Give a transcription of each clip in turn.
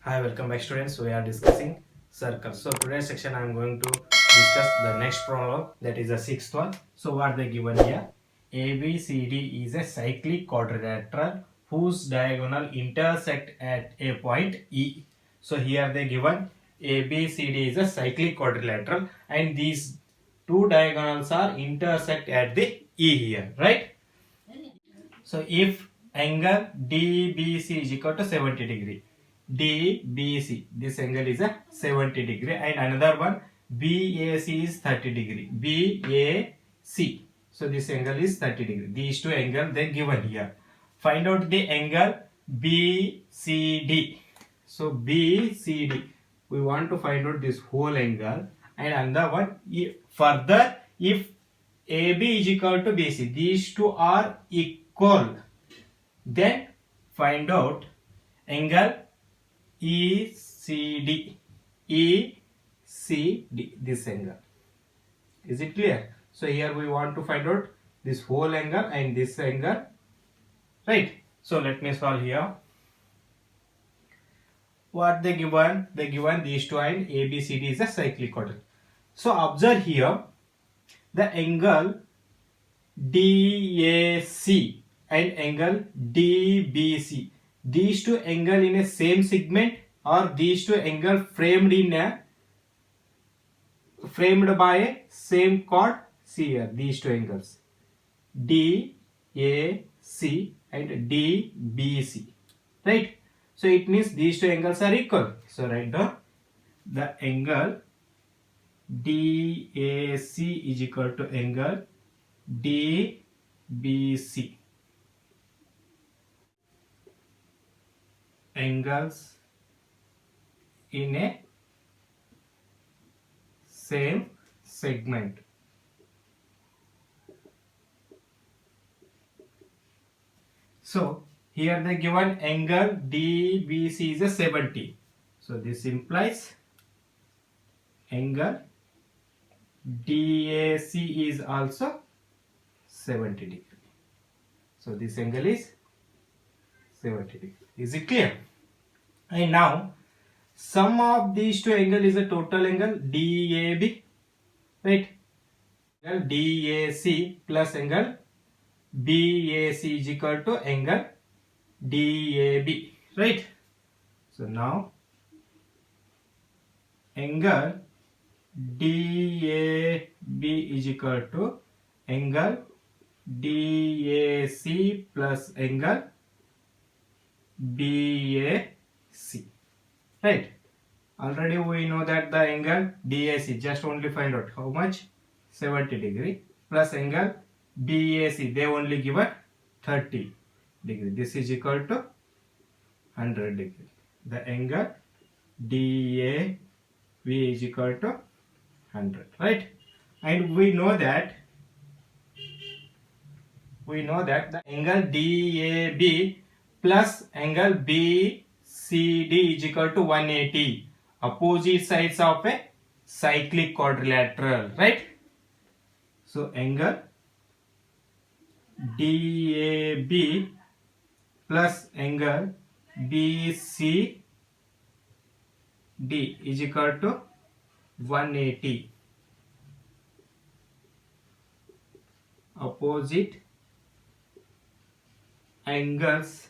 Hi, welcome back students. We are discussing circles. So today's section I am going to discuss the next problem, that is the sixth one. So what they given here? ABCD is a cyclic quadrilateral whose diagonal intersect at a point E. So here they given ABCD is a cyclic quadrilateral and these two diagonals are intersect at the E here, right? So if angle DBC is equal to 70 degree, DBC, this angle is a 70 degree, and another one BAC is 30 degree, BAC. So this angle is 30 degree. These two angles they given here. Find out the angle BCD. So BCD, we want to find out this whole angle, and another one further if AB is equal to BC, these two are equal, then find out angle ECD. ECD, this angle. Is it clear? So here we want to find out this whole angle and this angle, right? So let me solve here. What they given? They given these two, and ABCD is a cyclic quadrilateral. So observe here the angle DAC and angle DBC. These two angle in a same segment, or these two angle framed by a same chord. See here these two angles DAC and DBC, right? So it means these two angles are equal. So write down the angle DAC is equal to angle DBC. Angles in a same segment. So here they given angle DBC is a 70. So this implies angle DAC is also 70 degree. So this angle is 70 degree. Is it clear? And now sum of these two angle is a total angle DAB, right? Angle DAC plus angle BAC is equal to angle DAB, right? So now angle DAB is equal to angle DAC plus angle BAC, right? Already we know that the angle DAC, just only find out how much, 70 degree, plus angle BAC, they only given 30 degree. This is equal to 100 degree. The angle DAB is equal to 100, right? And we know that the angle DAB plus angle BCD is equal to 180, opposite sides of a cyclic quadrilateral, right? So angle DAB plus angle BCD is equal to 180, opposite angles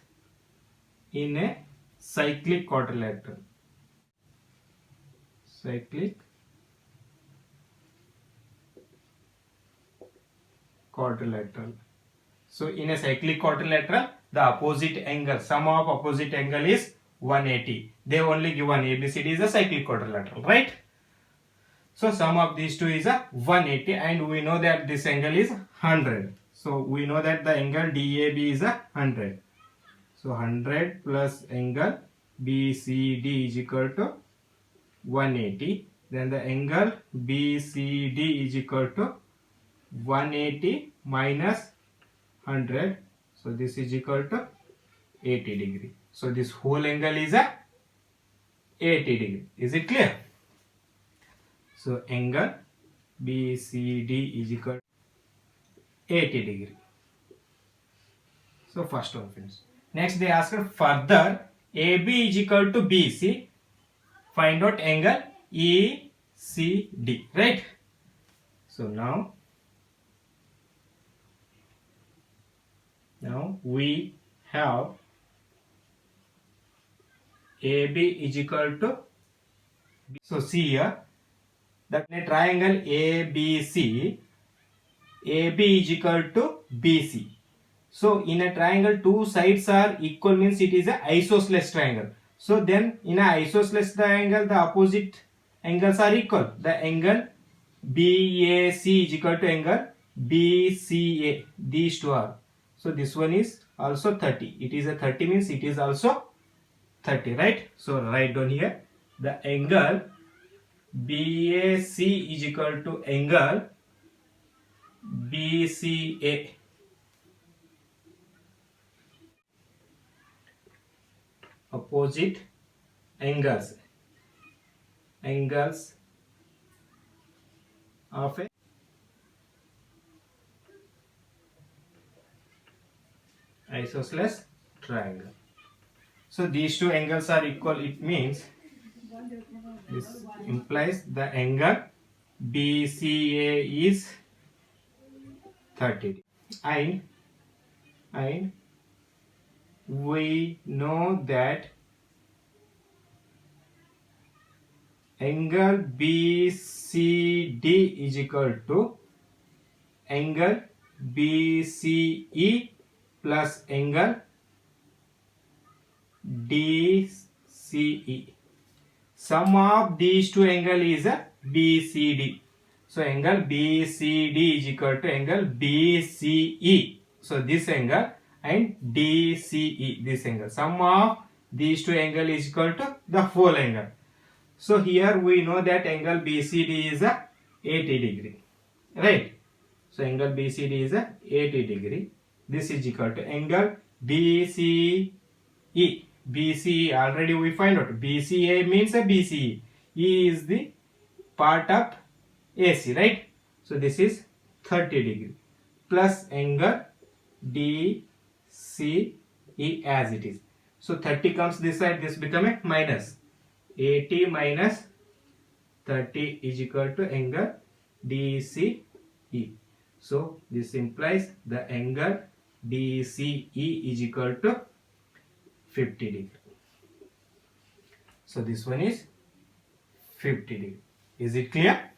in a cyclic quadrilateral. Cyclic quadrilateral. So in a cyclic quadrilateral, the opposite angle, sum of opposite angle is 180. They only given ABCD is a cyclic quadrilateral, right? So sum of these two is a 180, and we know that this angle is 100. So we know that the angle DAB is a 100. So 100 plus angle BCD is equal to 180. Then the angle BCD is equal to 180 minus 100. So this is equal to 80 degree. So this whole angle is a 80 degree. Is it clear? So angle BCD is equal to 80 degree. So first one finished. Next they ask further AB is equal to BC. Find out angle ECD, right? So now we have AB is equal to, so see here that in a triangle ABC, AB is equal to BC. So in a triangle two sides are equal means it is a isosceles triangle. So then in a isosceles triangle the opposite angles are equal. The angle BAC is equal to angle BCA. These two are. So this one is also 30. It is a 30 means it is also 30, right? So write down here the angle BAC is equal to angle BCA. Opposite angles of a isosceles triangle. So these two angles are equal. It means this implies the angle BCA is 30 and we know that angle BCD is equal to angle BCE plus angle DCE. Sum of these two angles is a BCD. So angle BCD is equal to angle BCE. So this angle and DCE, this angle. Sum of these two angles is equal to the whole angle. So here we know that angle BCD is a 80 degree. Right? So angle BCD is a 80 degree. This is equal to angle BCE. BCE already we find out. BCA means a BCE. E is the part of AC, right? So this is 30 degree plus angle DCE as it is. So 30 comes this side, this become a minus. 80 minus 30 is equal to angle DCE. So this implies the angle DCE is equal to 50 degree. So this one is 50 degree. Is it clear?